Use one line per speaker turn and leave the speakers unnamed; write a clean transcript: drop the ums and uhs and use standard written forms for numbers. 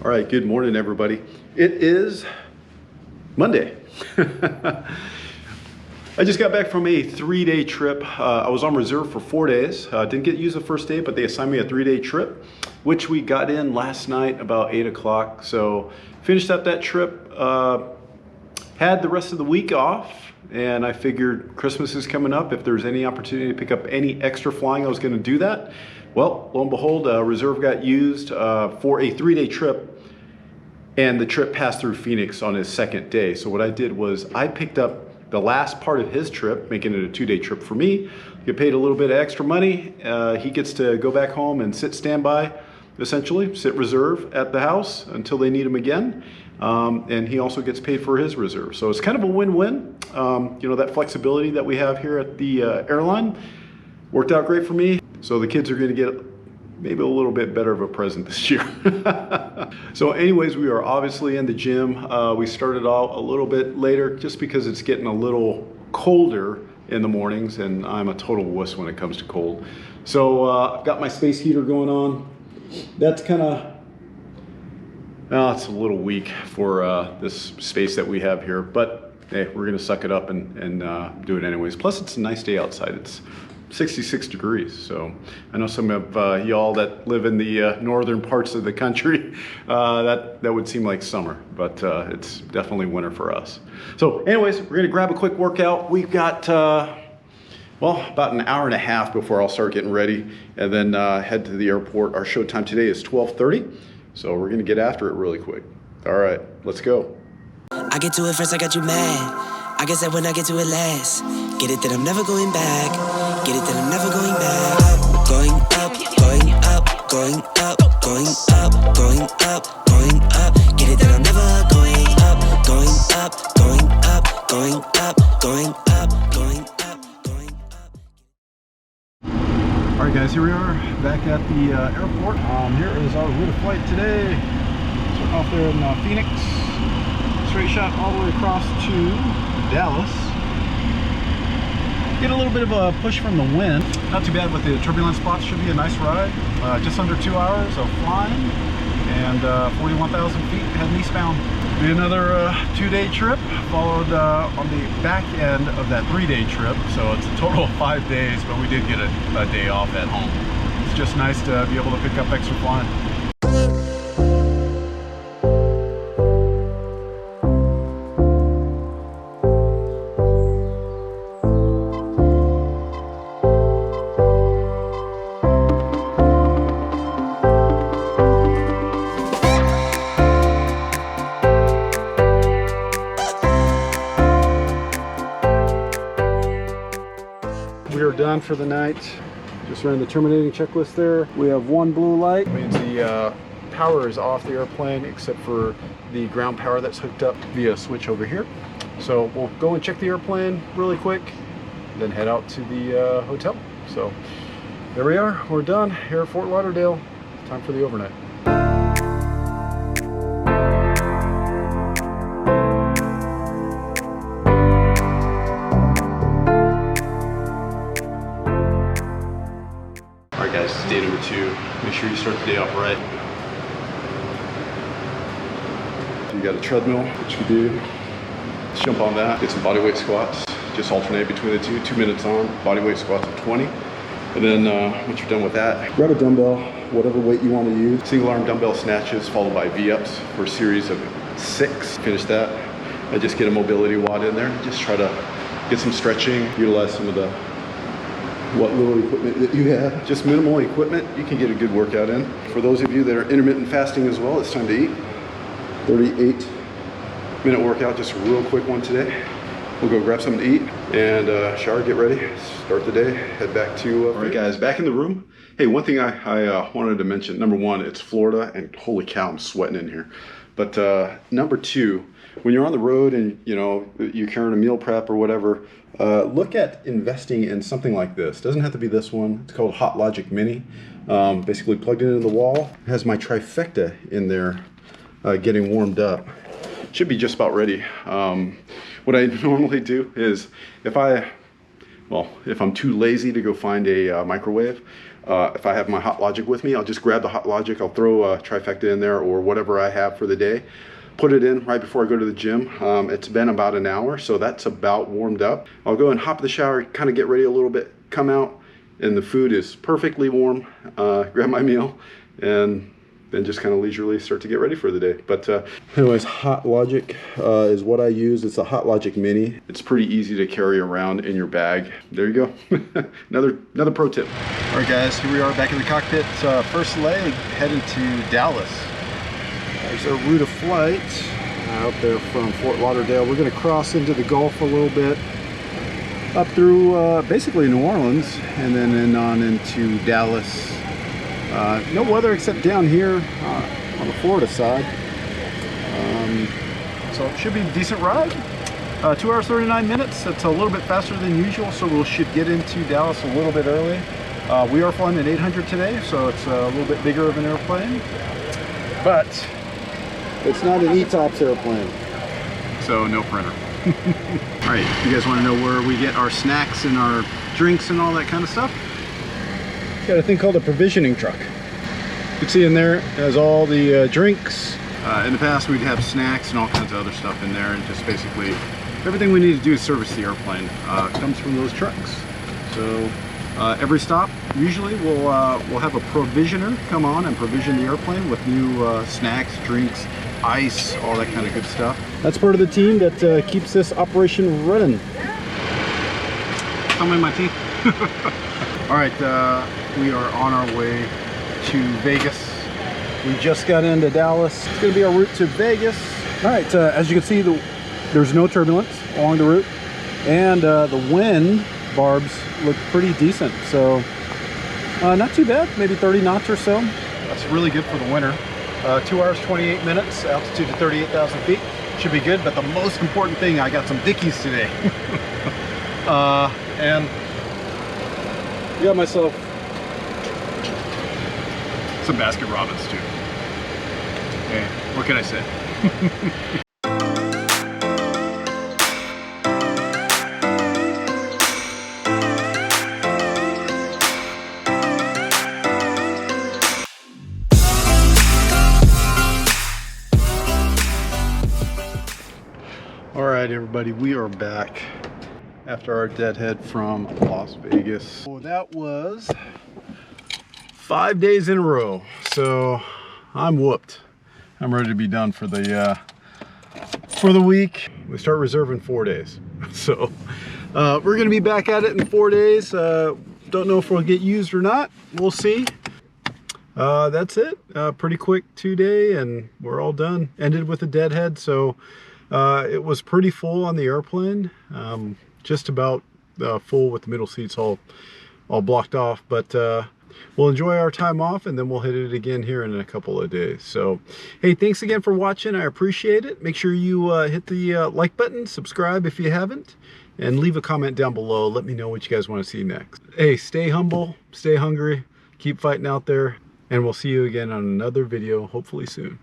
All right, good morning, everybody. It is Monday. I just got back from a 3-day trip. I was on reserve for 4 days. Didn't get used the first day, but they assigned me a 3-day trip, which we got in last night about 8 o'clock. So finished up that trip, had the rest of the week off, and I figured Christmas is coming up. If there's any opportunity to pick up any extra flying, I was gonna do that. Well, lo and behold, reserve got used for a 3-day trip, and the trip passed through Phoenix on his second day. So what I did was I picked up the last part of his trip, making it a 2-day trip for me. Get paid a little bit of extra money. He gets to go back home and sit standby, essentially, sit reserve at the house until they need him again. And he also gets paid for his reserve. So it's kind of a win-win. You know, that flexibility that we have here at the airline worked out great for me. So the kids are gonna get maybe a little bit better of a present this year. So anyways, we are obviously in the gym. We started out a little bit later just because it's getting a little colder in the mornings, and I'm a total wuss when it comes to cold. So I've got my space heater going on. That's kind of, well, it's a little weak for this space that we have here, but hey, we're gonna suck it up and do it anyways. Plus it's a nice day outside. It's 66 degrees. So I know some of y'all that live in the northern parts of the country, that would seem like summer, but it's definitely winter for us. So anyways, we're gonna grab a quick workout. We've got, well, about an hour and a half before I'll start getting ready and then head to the airport. Our show time today is 12:30. So we're gonna get after it really quick. All right, let's go.
I get to it first, I got you mad. I guess that when I get to it last. Get it that I'm never going back. Get it that I'm never going back. Going up, going up, going up, going up, going up, going up. Get it that I'm never going up, going up, going up, going up, going up, going up, going up.
All right, guys, here we are back at the airport. Here is our route of flight today. Starting off there in Phoenix. Straight shot all the way across to Dallas. Get a little bit of a push from the wind. Not too bad with the turbulence spots. Should be a nice ride. Just under 2 hours of flying and 41,000 feet heading eastbound. Be another 2-day trip followed on the back end of that 3-day trip. So it's a total of 5 days, but we did get a day off at home. It's just nice to be able to pick up extra flying. We are done for the night. Just ran the terminating checklist there. We have one blue light. It means the power is off the airplane except for the ground power that's hooked up via a switch over here. So we'll go and check the airplane really quick, then head out to the hotel. So there we are. We're done here at Fort Lauderdale. Time for the overnight. Guys, day number 2. Make sure you start the day off right. You got a treadmill, which you do. Let's jump on that. Get some bodyweight squats. Just alternate between the two. 2 minutes on, bodyweight squats of 20. And then once you're done with that, grab a dumbbell, whatever weight you want to use. Single arm dumbbell snatches followed by V-ups for a series of 6. Finish that. I just get a mobility wad in there. Just try to get some stretching, utilize some of the what little equipment that you have. Just minimal equipment, you can get a good workout in. For those of you that are intermittent fasting as well, it's time to eat. 38-minute workout, just a real quick one today. We'll go grab something to eat and shower, get ready, start the day, head back to all right, guys, back in the room. Hey, one thing I wanted to mention. Number 1, it's Florida, and holy cow, I'm sweating in here. But number 2, when you're on the road and you know you're carrying a meal prep or whatever, look at investing in something like this. Doesn't have to be this one. It's called Hot Logic Mini. Basically plugged it into the wall. It has my trifecta in there getting warmed up. Should be just about ready. What I normally do is if I'm too lazy to go find a microwave, If I have my Hot Logic with me, I'll just grab the Hot Logic, I'll throw a trifecta in there or whatever I have for the day, put it in right before I go to the gym. It's been about an hour, so that's about warmed up. I'll go and hop in the shower, kind of get ready a little bit, come out, and the food is perfectly warm. Grab my meal, and then just kind of leisurely start to get ready for the day. But anyways, Hot Logic is what I use. It's a Hot Logic Mini. It's pretty easy to carry around in your bag. There you go. another pro tip. All right, guys, here we are back in the cockpit. First leg headed to Dallas. There's our route of flight out there from Fort Lauderdale. We're going to cross into the Gulf a little bit, up through basically New Orleans, and then on into Dallas. No weather except down here on the Florida side. So it should be a decent ride. 2 hours 39 minutes. It's a little bit faster than usual, so we should get into Dallas a little bit early. We are flying an 800 today, so it's a little bit bigger of an airplane, but it's not an ETOPS airplane, so no printer. All right, you guys want to know where we get our snacks and our drinks and all that kind of stuff? It's got a thing called a provisioning truck. You can see in there it has all the drinks. In the past we'd have snacks and all kinds of other stuff in there, and just basically everything we need to do to service the airplane comes from those trucks. So every stop usually we'll have a provisioner come on and provision the airplane with new snacks, drinks, ice, all that kind of good stuff. That's part of the team that keeps this operation running. Come in my teeth. All right, we are on our way to Vegas. We just got into Dallas. It's gonna be our route to Vegas. All right, as you can see, there's no turbulence along the route, and the wind barbs look pretty decent. So not too bad, maybe 30 knots or so. That's really good for the winter. 2 hours, 28 minutes, altitude to 38,000 feet. Should be good, but the most important thing, I got some Dickies today. And got myself some Baskin Robbins too. Hey, what can I say? All right, everybody, we are back after our deadhead from Las Vegas. So that was 5 days in a row, so I'm whooped. I'm ready to be done for the week. We start reserving 4 days, so we're gonna be back at it in 4 days. Don't know if we'll get used or not. We'll see. That's it. Pretty quick 2 day, and we're all done. Ended with a deadhead, so it was pretty full on the airplane. Just about full with the middle seats all blocked off, but we'll enjoy our time off, and then we'll hit it again here in a couple of days. So hey, thanks again for watching. I appreciate it. Make sure you hit the like button, subscribe if you haven't, and leave a comment down below. Let me know what you guys want to see next. Hey, stay humble, stay hungry, keep fighting out there, and we'll see you again on another video hopefully soon.